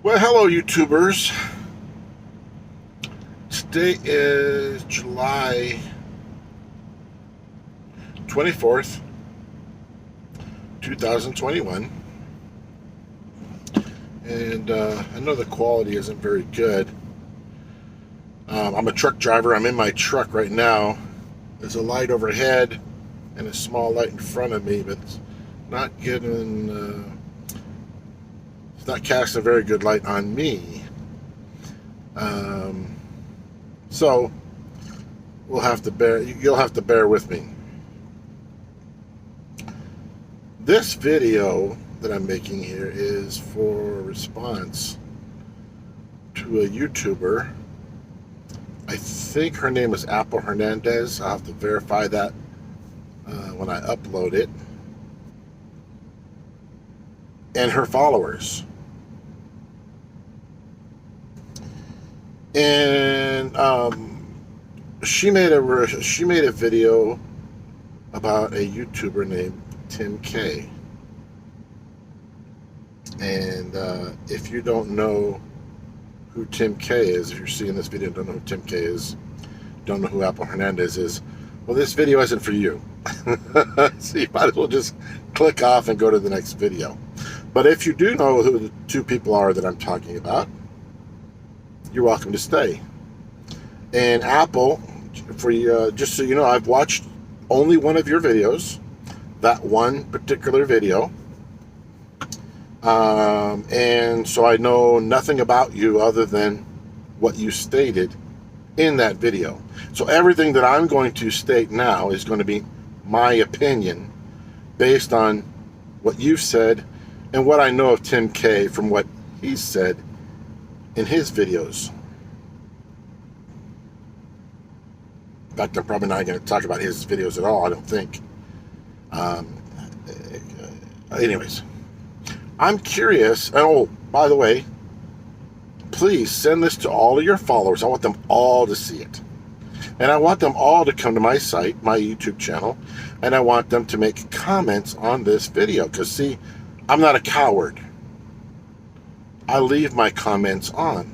Well, hello, YouTubers. Today is July 24th, 2021. And I know the quality isn't very good. I'm a truck driver. I'm in my truck right now. There's a light overhead and a small light in front of me, but it's not getting... it's not casting a very good light on me. So you'll have to bear with me. This video that I'm making here is for a response to a YouTuber. I think her name is Apple Hernandez. I'll have to verify that when I upload it. And her followers. And she made a video about a YouTuber named Tim K. And if you don't know who Tim K is, if you're seeing this video and don't know who Tim K is, don't know who Apple Hernandez is, well, this video isn't for you. So you might as well just click off and go to the next video. But if you do know who the two people are that I'm talking about, you're welcome to stay. And Apple, for you, just so you know, I've watched only one of your videos, that one particular video, and so I know nothing about you other than what you stated in that video. So everything that I'm going to state now is going to be my opinion based on what you've said and what I know of Tim K from what he's said in his videos. In fact, I'm probably not going to talk about his videos at all, I don't think. Anyways, I'm curious. Oh, by the way, please send this to all of your followers. I want them all to see it. And I want them all to come to my site, my YouTube channel, and I want them to make comments on this video. Because, see, I'm not a coward. I leave my comments on.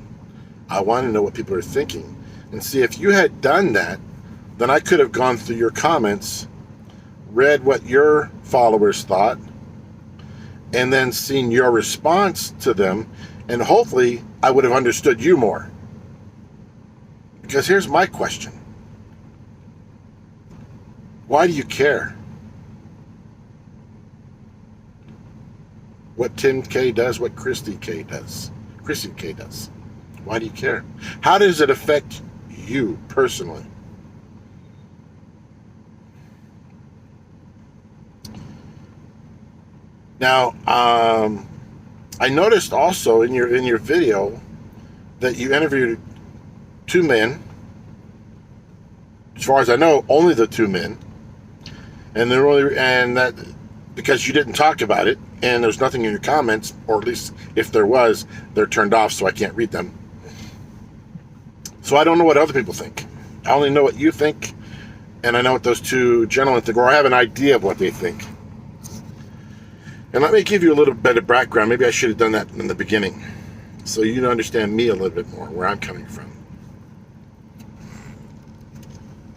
I want to know what people are thinking. And see, if you had done that, then I could have gone through your comments, read what your followers thought, and then seen your response to them, and hopefully I would have understood you more. Because here's my question. Why do you care what Tim K does, what Christy K does? Why do you care? How does it affect you personally? Now, I noticed also in your video that you interviewed two men. As far as I know, only the two men, and that because you didn't talk about it, and there's nothing in your comments, or at least if there was, they're turned off, so I can't read them. So I don't know what other people think. I only know what you think, and I know what those two gentlemen think, or I have an idea of what they think. And let me give you a little bit of background. Maybe I should have done that in the beginning, so you understand me a little bit more, where I'm coming from.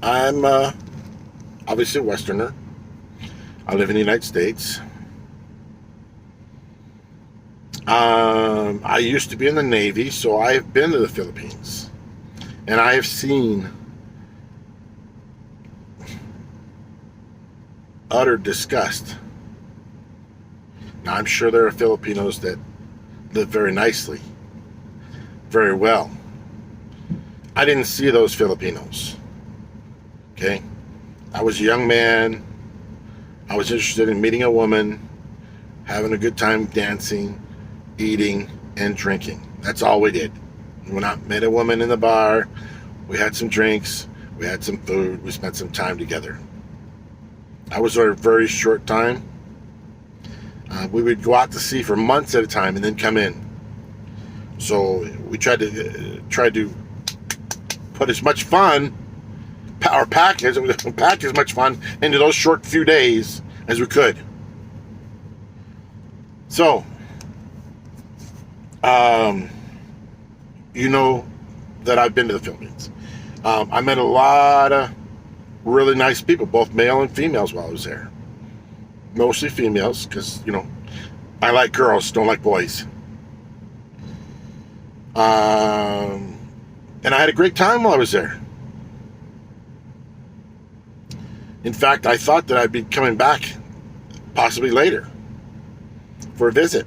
I'm obviously a Westerner. I live in the United States. I used to be in the Navy, so I have been to the Philippines. And I have seen utter disgust. Now, I'm sure there are Filipinos that live very nicely, very well. I didn't see those Filipinos. Okay? I was a young man. I was interested in meeting a woman, having a good time dancing, eating, and drinking. That's all we did. We went out, met a woman in the bar. We had some drinks. We had some food. We spent some time together. I was there a very short time. We would go out to sea for months at a time and then come in. So we tried to put as much fun, or pack as much fun into those short few days as we could. So um, you know that I've been to the Philippines. I met a lot of really nice people, both male and females, while I was there. Mostly females, because, I like girls, don't like boys. And I had a great time while I was there. In fact, I thought that I'd be coming back possibly later for a visit.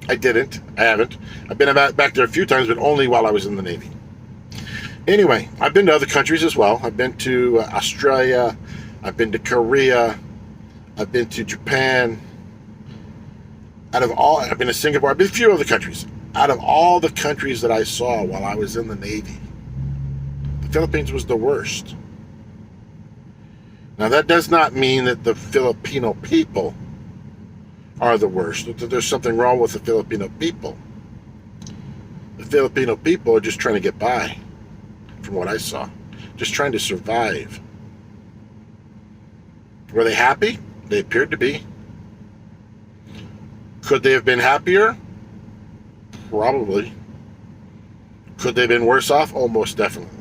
I didn't. I haven't. I've been back there a few times, but only while I was in the Navy. Anyway, I've been to other countries as well. I've been to Australia. I've been to Korea. I've been to Japan. I've been to Singapore. I've been to a few other countries. Out of all the countries that I saw while I was in the Navy, the Philippines was the worst. Now, that does not mean that the Filipino people are the worst, that there's something wrong with the Filipino people. The Filipino people are just trying to get by, from what I saw. Just trying to survive. Were they happy? They appeared to be. Could they have been happier? Probably. Could they have been worse off? Oh, most definitely.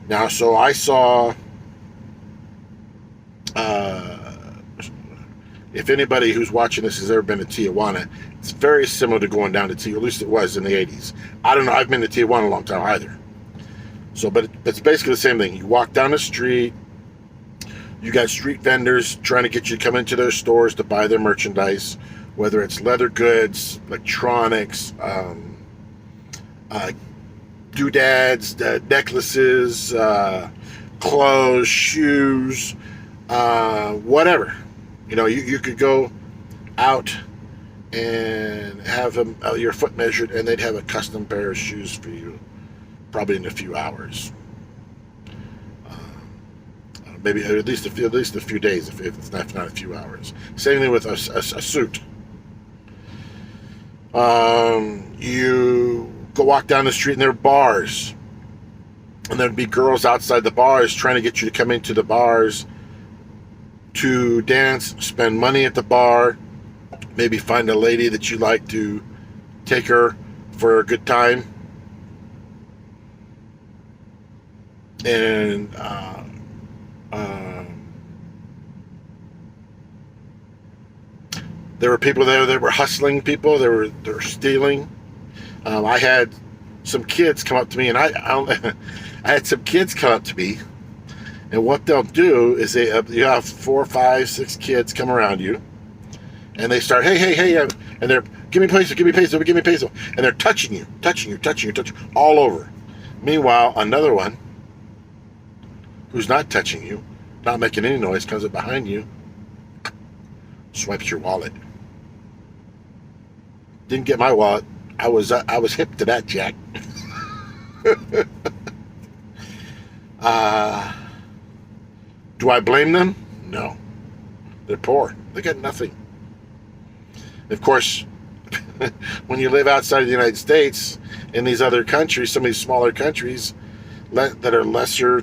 Now, so I saw, if anybody who's watching this has ever been to Tijuana, it's very similar to going down to Tijuana, at least it was in the 80s. I don't know, I've been to Tijuana a long time either. So, but it's basically the same thing. You walk down the street, you got street vendors trying to get you to come into their stores to buy their merchandise, whether it's leather goods, electronics, doodads, necklaces, clothes, shoes, whatever. You could go out and have your foot measured, and they'd have a custom pair of shoes for you, probably in a few hours. Maybe at least a few days, if it's not a few hours. Same thing with a suit. You go walk down the street and there are bars, and there'd be girls outside the bars trying to get you to come into the bars to dance, spend money at the bar, maybe find a lady that you like to take her for a good time. And there were people there that were hustling people. They were stealing. I had some kids come up to me, and I had some kids come up to me, and what they'll do is you have 4, 5, 6 kids come around you, and they start, hey, and they're, give me peso, and they're touching you, all over. Meanwhile, another one who's not touching you, not making any noise, comes up behind you, swipes your wallet. Didn't get my wallet. I was hip to that, Jack. Do I blame them? No. They're poor. They got nothing. Of course, when you live outside of the United States, in these other countries, some of these smaller countries that are lesser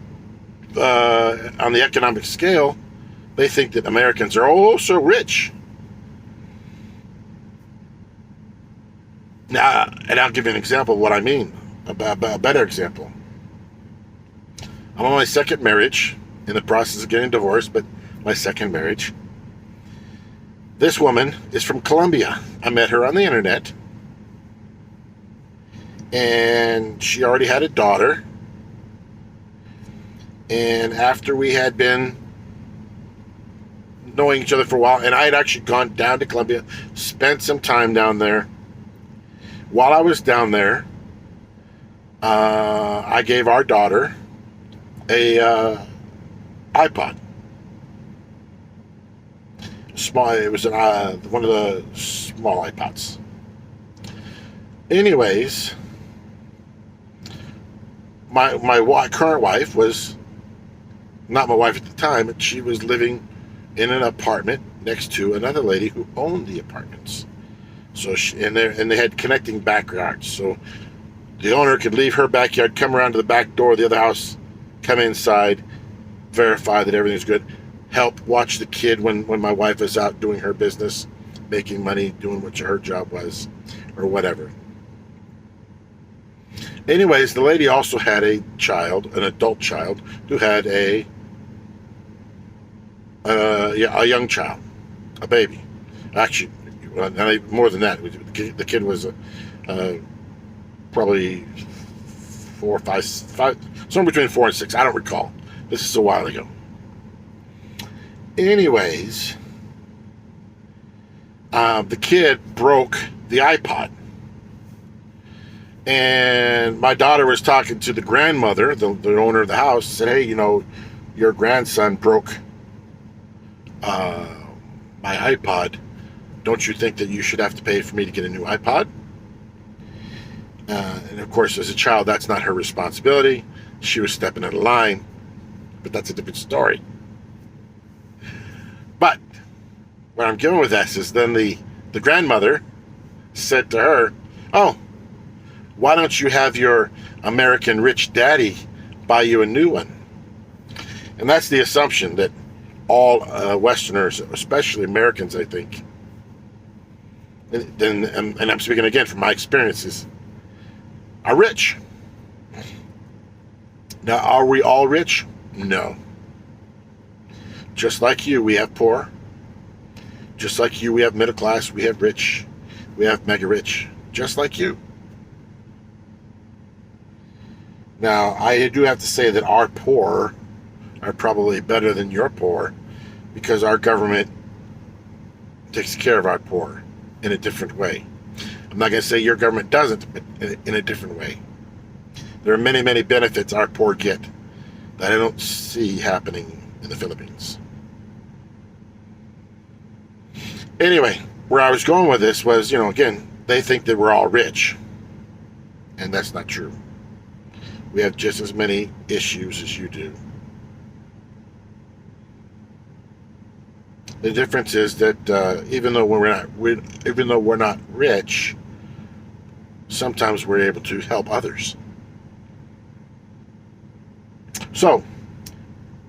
on the economic scale, they think that Americans are oh so rich. Now, and I'll give you an example of what I mean, a better example. I'm on my second marriage, in the process of getting divorced, but my second marriage. This woman is from Colombia. I met her on the internet, and she already had a daughter. And after we had been knowing each other for a while, and I had actually gone down to Colombia, spent some time down there. While I was down there, I gave our daughter a iPod. It was one of the small iPods. Anyways, my current wife was not my wife at the time, but she was living in an apartment next to another lady who owned the apartments. So they had connecting backyards. So the owner could leave her backyard, come around to the back door of the other house, come inside, verify that everything's good, help watch the kid when my wife is out doing her business, making money, doing what her job was, or whatever. Anyways, the lady also had a child, an adult child, who had a young child, a baby. Actually, more than that. The kid was probably 4, 5, somewhere between 4 and 6. I don't recall. This is a while ago. Anyways, the kid broke the iPod. And my daughter was talking to the grandmother, the owner of the house, said, hey, your grandson broke my iPod. Don't you think that you should have to pay for me to get a new iPod? And of course, as a child, that's not her responsibility. She was stepping out of line, but that's a different story. But what I'm getting with this is then the grandmother said to her, oh, why don't you have your American rich daddy buy you a new one? And that's the assumption that all Westerners, especially Americans, I think, and I'm speaking again from my experiences, are rich. Now, are we all rich? No. Just like you, we have poor. Just like you, we have middle class, we have rich, we have mega rich. Just like you. Now, I do have to say that our poor are probably better than your poor because our government takes care of our poor in a different way. I'm not going to say your government doesn't, but in a different way. There are many, many benefits our poor get that I don't see happening in the Philippines. Anyway, where I was going with this was, again, they think that we're all rich. And that's not true. We have just as many issues as you do. The difference is that even though we're not rich, sometimes we're able to help others. So,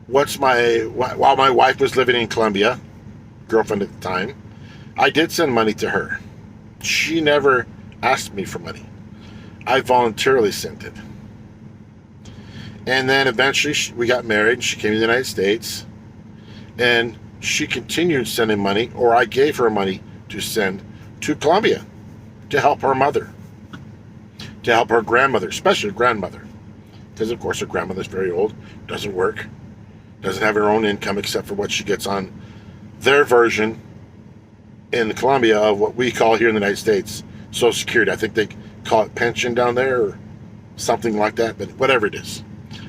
while my wife was living in Colombia, girlfriend at the time, I did send money to her. She never asked me for money. I voluntarily sent it. And then eventually we got married. She came to the United States. And she continued sending money, or I gave her money to send to Colombia to help her mother, to help her grandmother, especially her grandmother. Because, of course, her grandmother's very old, doesn't work, doesn't have her own income except for what she gets on their version in Colombia of what we call here in the United States Social Security. I think they call it pension down there or something like that, but whatever it is.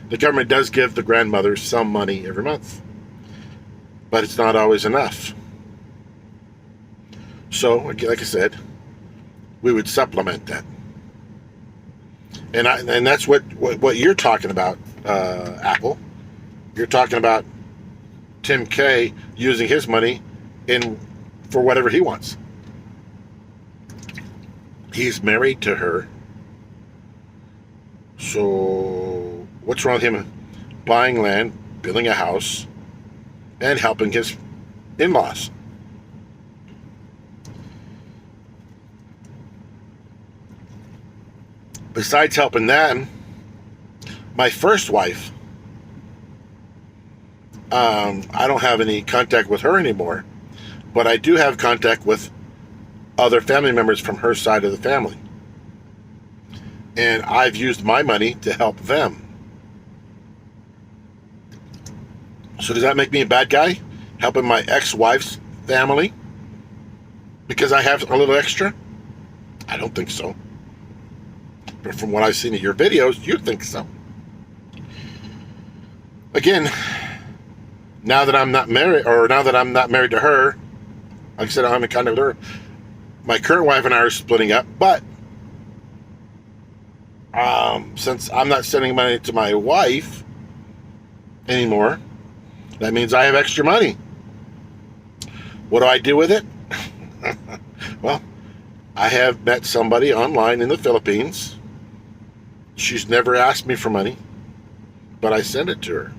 The government does give the grandmother some money every month, but it's not always enough. So, like I said, we would supplement that. And that's what you're talking about, Apple. You're talking about Tim K using his money for whatever he wants. He's married to her. So what's wrong with him buying land, building a house, and helping his in-laws? Besides helping them, my first wife, I don't have any contact with her anymore, but I do have contact with other family members from her side of the family. And I've used my money to help them. So does that make me a bad guy? Helping my ex-wife's family? Because I have a little extra? I don't think so. But from what I've seen in your videos, you think so. Again, now that I'm not married to her, like I said, I'm in contact with her. My current wife and I are splitting up, but since I'm not sending money to my wife anymore, that means I have extra money. What do I do with it? Well, I have met somebody online in the Philippines. She's never asked me for money, but I send it to her.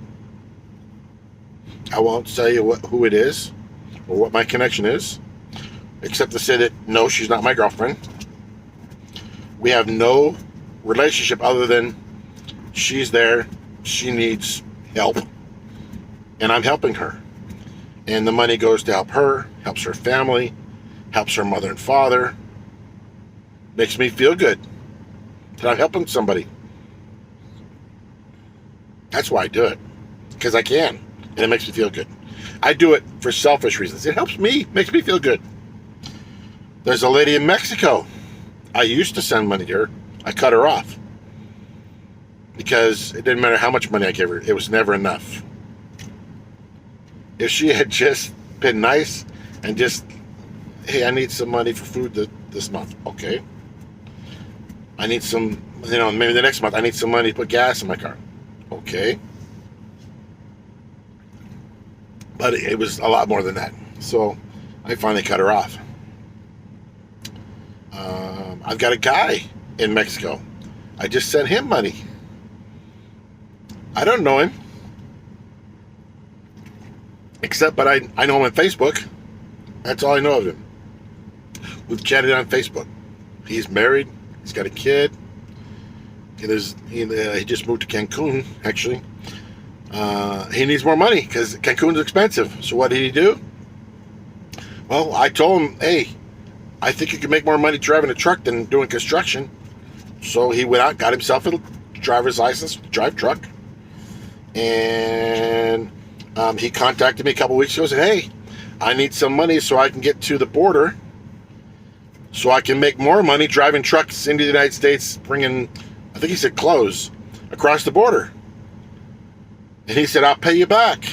I won't tell you who it is or what my connection is, except to say that no, she's not my girlfriend. We have no relationship other than she's there, she needs help, and I'm helping her. And the money goes to help her, helps her family, helps her mother and father. Makes me feel good that I'm helping somebody. That's why I do it, because I can, and it makes me feel good. I do it for selfish reasons. It helps me, makes me feel good. There's a lady in Mexico. I used to send money to her. I cut her off because it didn't matter how much money I gave her. It was never enough. If she had just been nice and just, hey, I need some money for food this month. Okay. I need some, maybe the next month I need some money to put gas in my car. Okay. But it was a lot more than that. So I finally cut her off. I've got a guy in Mexico. I just sent him money. I don't know him. But I know him on Facebook. That's all I know of him. We've chatted on Facebook. He's married. He's got a kid. He just moved to Cancun, actually. He needs more money because Cancun's expensive. So what did he do? Well, I told him, hey, I think you can make more money driving a truck than doing construction. So he went out, got himself a driver's license, drive truck. And he contacted me a couple weeks ago and said, hey, I need some money so I can get to the border, so I can make more money driving trucks into the United States, bringing, I think he said, clothes across the border. And he said, I'll pay you back.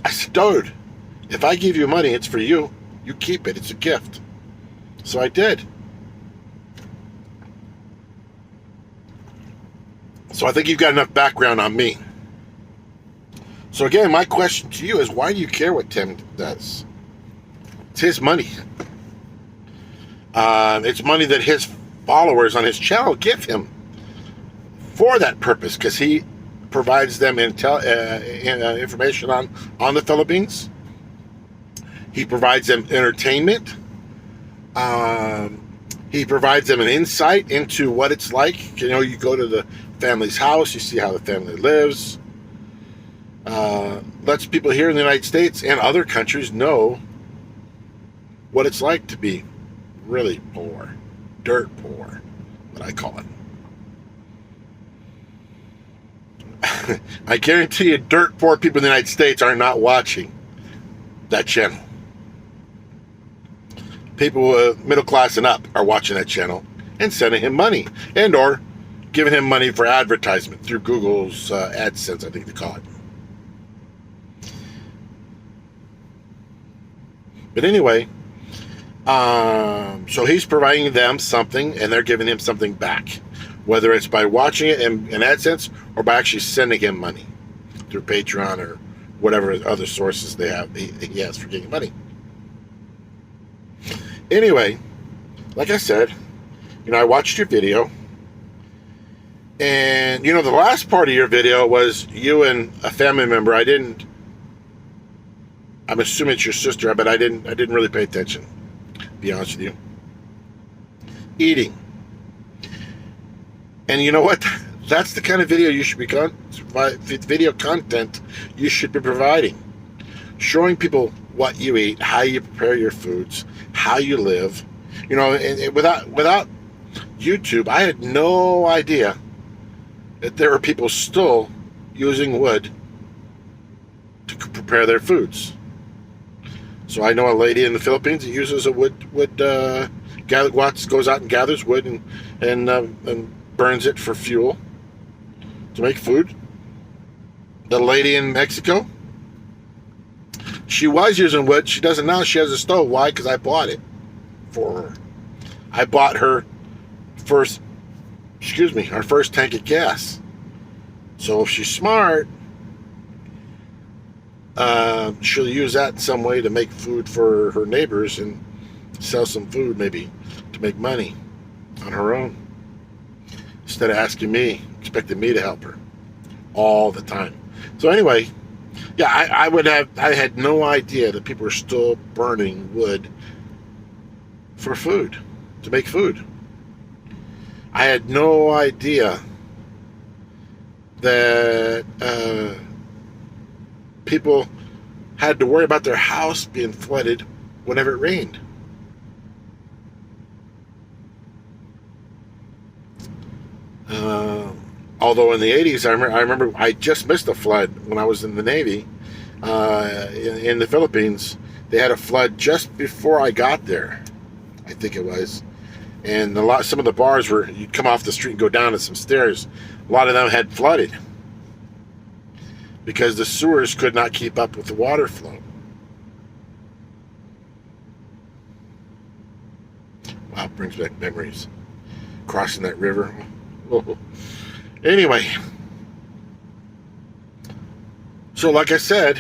I said, dude, if I give you money, it's for you. You keep it. It's a gift. So I did. So I think you've got enough background on me. So again, my question to you is, why do you care what Tim does? It's his money. It's money that his followers on his channel give him for that purpose, because he provides them information on the Philippines. He provides them entertainment. He provides them an insight into what it's like. You go to the family's house, you see how the family lives. Lets people here in the United States and other countries know what it's like to be really poor, dirt poor, what I call it. I guarantee you, dirt poor people in the United States are not watching that channel. People middle class and up are watching that channel and sending him money, and or giving him money for advertisement through Google's AdSense, I think they call it. But anyway, so he's providing them something, and they're giving him something back, whether it's by watching it in AdSense or by actually sending him money through Patreon or whatever other sources they have. He has for getting money. Anyway, like I said, I watched your video, and the last part of your video was you and a family member. I'm assuming it's your sister, but I didn't really pay attention, to be honest with you. Eating. And you know what? That's the kind of video you should be video content you should be providing. Showing people what you eat, how you prepare your foods, how you live. And without YouTube, I had no idea that there are people still using wood to prepare their foods. So I know a lady in the Philippines that uses a wood goes out and gathers wood and burns it for fuel to make food. The lady in Mexico, she was using wood. She doesn't now. She has a stove. Why? Because I bought it for her. I bought her our first tank of gas. So if she's smart, she'll use that in some way to make food for her neighbors and sell some food, maybe, to make money on her own, instead of expecting me to help her all the time. So anyway, Yeah, I had no idea that people were still burning wood for food, to make food. I had no idea that people had to worry about their house being flooded whenever it rained. Although in the 80s, I remember I just missed a flood when I was in the Navy in the Philippines. They had a flood just before I got there, I think it was. And some of the bars were, you'd come off the street and go down to some stairs. A lot of them had flooded because the sewers could not keep up with the water flow. Wow, it brings back memories. Crossing that river. Oh. Anyway, so like I said,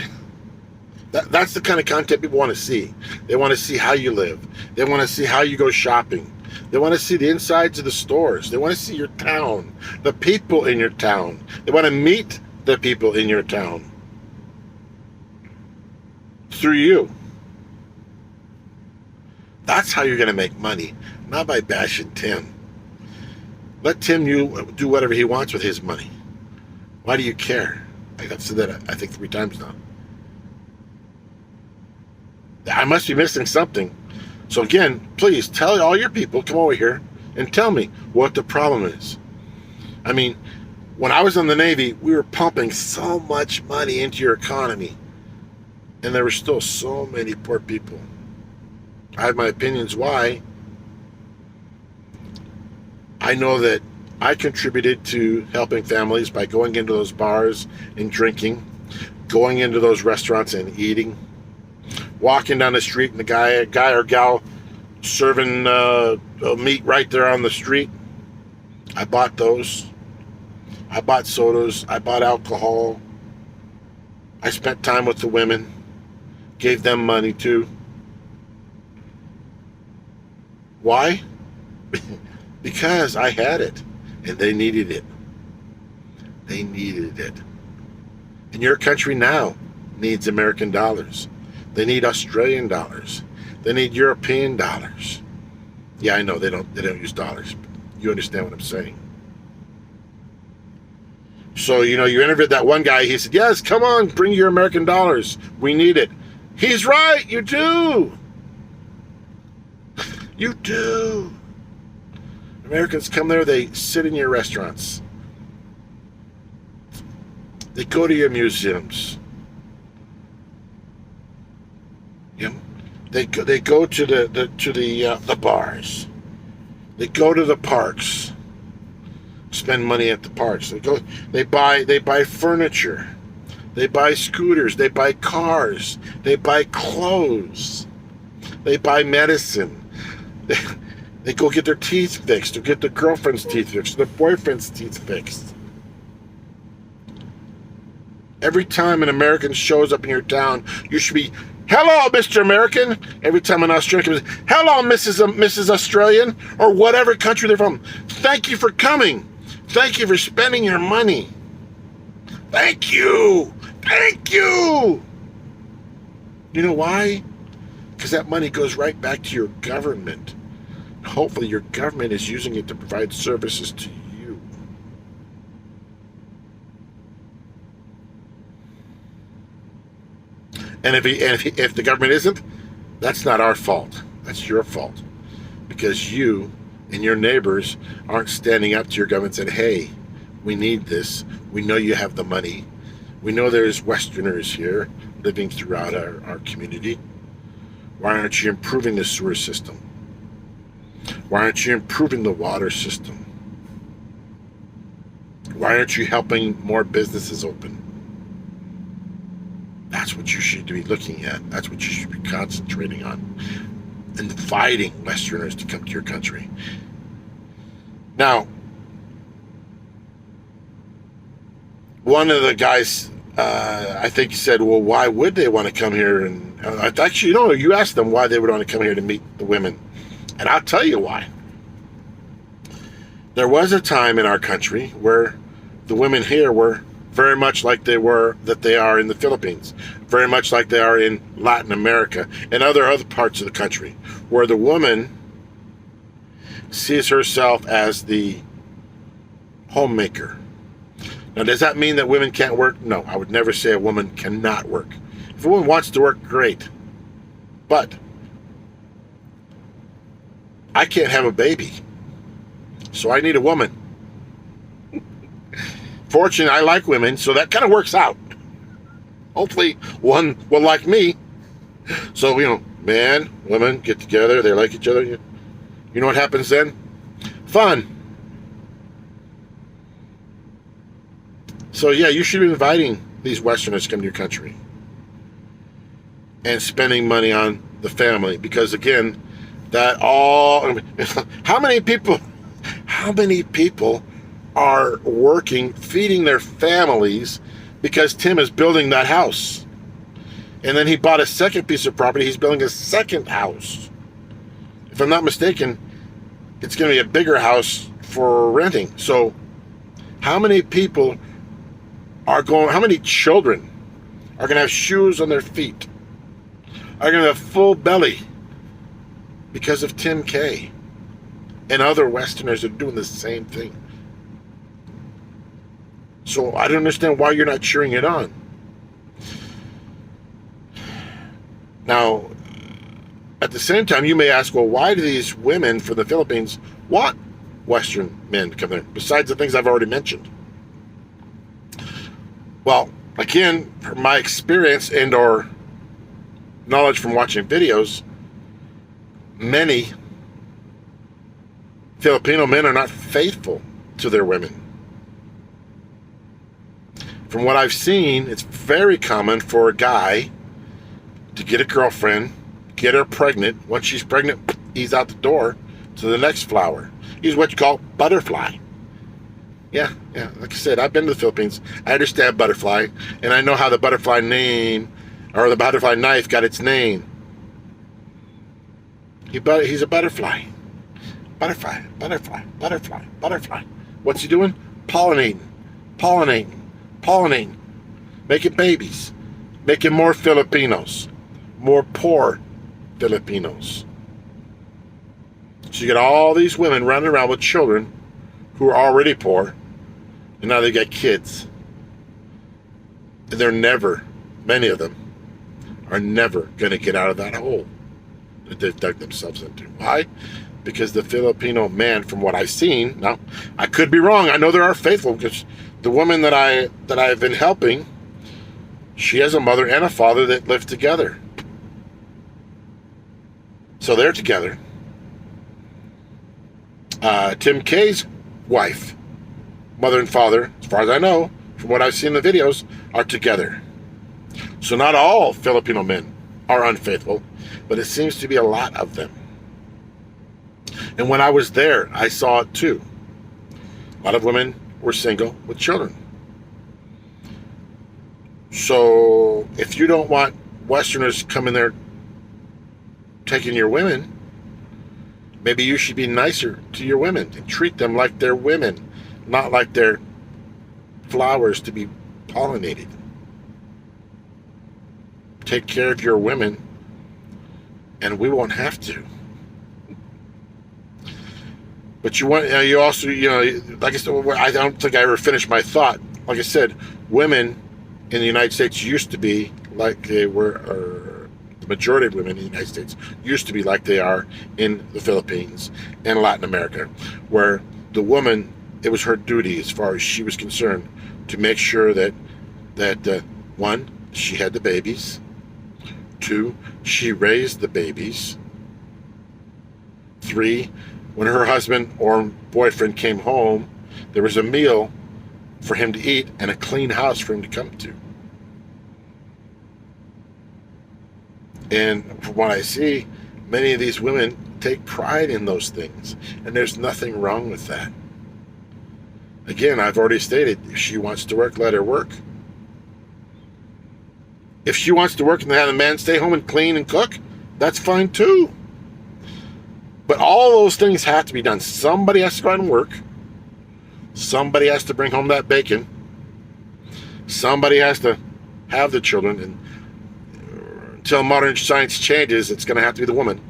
that's the kind of content people want to see. They want to see how you live. They want to see how you go shopping. They want to see the insides of the stores. They want to see your town, the people in your town. They want to meet the people in your town through you. That's how you're going to make money, not by bashing Tim. Let Tim do whatever he wants with his money. Why do you care? I've said that, I think, 3 times now. I must be missing something. So again, please tell all your people, come over here and tell me what the problem is. I mean, when I was in the Navy, we were pumping so much money into your economy, and there were still so many poor people. I have my opinions why. I know that I contributed to helping families by going into those bars and drinking, going into those restaurants and eating, walking down the street and the guy or gal serving meat right there on the street. I bought those. I bought sodas. I bought alcohol. I spent time with the women, gave them money too. Why? Because I had it, and they needed it. They needed it. And your country now needs American dollars. They need Australian dollars. They need European dollars. Yeah, I know they don't use dollars. But you understand what I'm saying. So, you interviewed that one guy. He said, yes, come on, bring your American dollars. We need it. He's right. You do. You do. Americans come there, they sit in your restaurants. They go to your museums. They go to the bars. They go to the parks. Spend money at the parks. They buy furniture. They buy scooters. They buy cars. They buy clothes. They buy medicine. They go get their teeth fixed, or get their girlfriend's teeth fixed, or their boyfriend's teeth fixed. Every time an American shows up in your town, you should be, hello, Mr. American. Every time an Australian comes, hello, Mrs. Australian, or whatever country they're from. Thank you for coming. Thank you for spending your money. Thank you. Thank you. You know why? Because that money goes right back to your government. Hopefully your government is using it to provide services to you. And if the government isn't, that's not our fault. That's your fault. Because you and your neighbors aren't standing up to your government and saying, hey, we need this. We know you have the money. We know there's Westerners here living throughout our community. Why aren't you improving the sewer system? Why aren't you improving the water system? Why aren't you helping more businesses open? That's what you should be looking at. That's what you should be concentrating on. Inviting Westerners to come to your country. Now, one of the guys, I think, said, well, why would they want to come here? And actually, you asked them why they would want to come here to meet the women. And I'll tell you why. There was a time in our country where the women here were very much like they are in the Philippines, very much like they are in Latin America and other parts of the country, where the woman sees herself as the homemaker. Now, does that mean that women can't work? No, I would never say a woman cannot work. If a woman wants to work, great. But I can't have a baby, so I need a woman. Fortunately, I like women, so that kind of works out. Hopefully, one will like me. So, man, woman, get together. They like each other. You know what happens then? Fun. So, yeah, you should be inviting these Westerners to come to your country and spending money on the family. Because, again, how many people are working, feeding their families because Tim is building that house? And then he bought a second piece of property. He's building a second house. If I'm not mistaken, it's going to be a bigger house for renting. So how many children are going to have shoes on their feet, are going to have full belly because of Tim K and other Westerners are doing the same thing? So I don't understand why you're not cheering it on. Now, at the same time, you may ask, well, why do these women from the Philippines want Western men to come there, besides the things I've already mentioned? Well, again, from my experience and or knowledge from watching videos, many Filipino men are not faithful to their women. From what I've seen, it's very common for a guy to get a girlfriend, get her pregnant. Once she's pregnant, he's out the door to the next flower. He's what you call butterfly. Yeah. Like I said, I've been to the Philippines. I understand butterfly, and I know how the butterfly name, or the butterfly knife, got its name. He's a butterfly. Butterfly. What's he doing? Pollinating. Making babies. Making more Filipinos. More poor Filipinos. So you get all these women running around with children who are already poor, and now they got kids. And many of them are never going to get out of that hole that they've dug themselves into. Why? Because the Filipino man, from what I've seen, now I could be wrong. I know there are faithful, because the woman that I've been helping, she has a mother and a father that live together. So they're together. Tim K's wife, mother and father, as far as I know, from what I've seen in the videos, are together. So not all Filipino men are unfaithful, but it seems to be a lot of them. And when I was there, I saw it too. A lot of women were single with children. So if you don't want Westerners coming there taking your women, maybe you should be nicer to your women and treat them like they're women, not like they're flowers to be pollinated. Take care of your women, and we won't have to. But you also, like I said, I don't think I ever finished my thought. Like I said, women in the United States used to be like they were, or the majority of women in the United States used to be like they are in the Philippines and Latin America, where the woman, it was her duty, as far as she was concerned, to make sure that one, she had the babies, two, she raised the babies, three, when her husband or boyfriend came home, there was a meal for him to eat and a clean house for him to come to. And from what I see, many of these women take pride in those things, and there's nothing wrong with that. Again, I've already stated, if she wants to work, let her work. If she wants to work and have the man stay home and clean and cook, that's fine too. But all those things have to be done. Somebody has to go out and work. Somebody has to bring home that bacon. Somebody has to have the children, and until modern science changes, it's going to have to be the woman.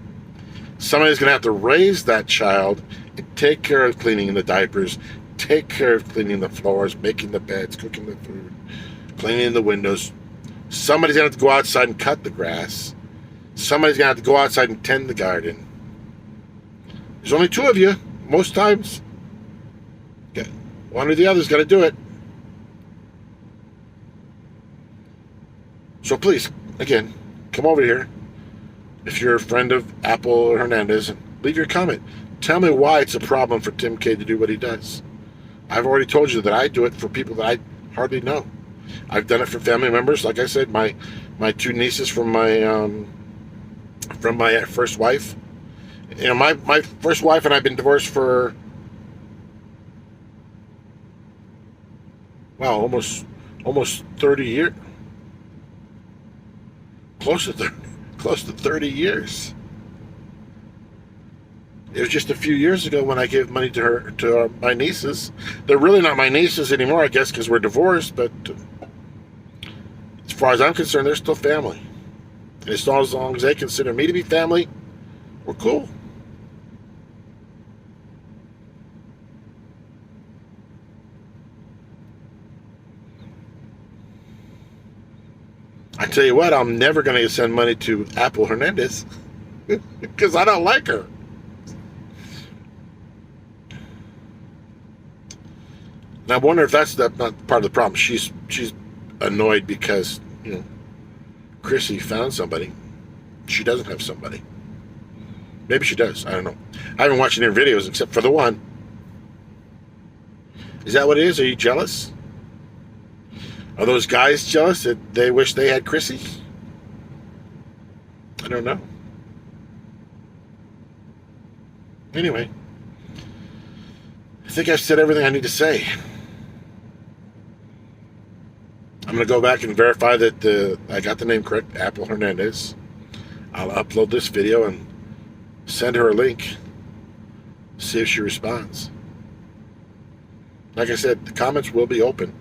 Somebody's going to have to raise that child and take care of cleaning the diapers, take care of cleaning the floors, making the beds, cooking the food, cleaning the windows. Somebody's going to have to go outside and cut the grass. Somebody's going to have to go outside and tend the garden. There's only two of you, most times. One or the other's got to do it. So please, again, come over here. If you're a friend of Apple Hernandez, leave your comment. Tell me why it's a problem for Tim K to do what he does. I've already told you that I do it for people that I hardly know. I've done it for family members. Like I said, my two nieces from my first wife. You know, my first wife and I've been divorced for, wow, almost 30 years. Close to 30 years. It was just a few years ago when I gave money to my nieces. They're really not my nieces anymore, I guess, because we're divorced. But as far as I'm concerned, they're still family. And as long as they consider me to be family, we're cool. I tell you what, I'm never going to send money to Apple Hernandez because I don't like her. And I wonder if that's not part of the problem. She's annoyed because, you know, Chrissy found somebody. She doesn't have somebody. Maybe she does. I don't know. I haven't watched any of her videos except for the one. Is that what it is? Are you jealous? Are those guys jealous that they wish they had Chrissy? I don't know. Anyway, I think I've said everything I need to say. I'm going to go back and verify that I got the name correct, Apple Hernandez. I'll upload this video and send her a link. See if she responds. Like I said, the comments will be open.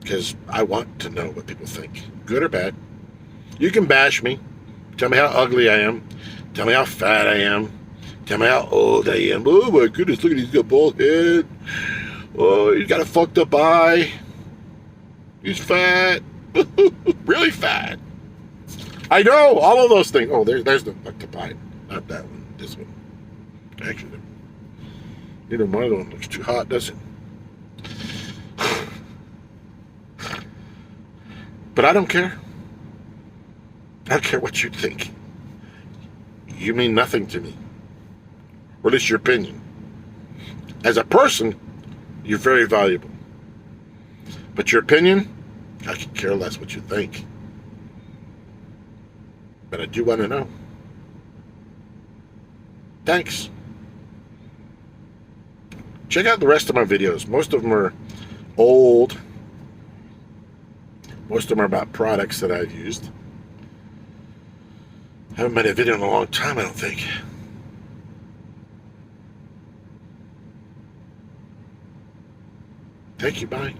Because I want to know what people think. Good or bad. You can bash me. Tell me how ugly I am. Tell me how fat I am. Tell me how old I am. Oh my goodness, look at he's got a bald head. Oh, he's got a fucked up eye. He's fat. Really fat. I know, all of those things. Oh, there's the fucked up eye. Not that one. This one. Actually, neither one of them looks too hot, does it? But I don't care. I don't care what you think. You mean nothing to me. Or at least your opinion. As a person, you're very valuable. But your opinion, I could care less what you think. But I do want to know. Thanks. Check out the rest of my videos. Most of them are old. Most of them are about products that I've used. I haven't made a video in a long time, I don't think. Thank you, bye.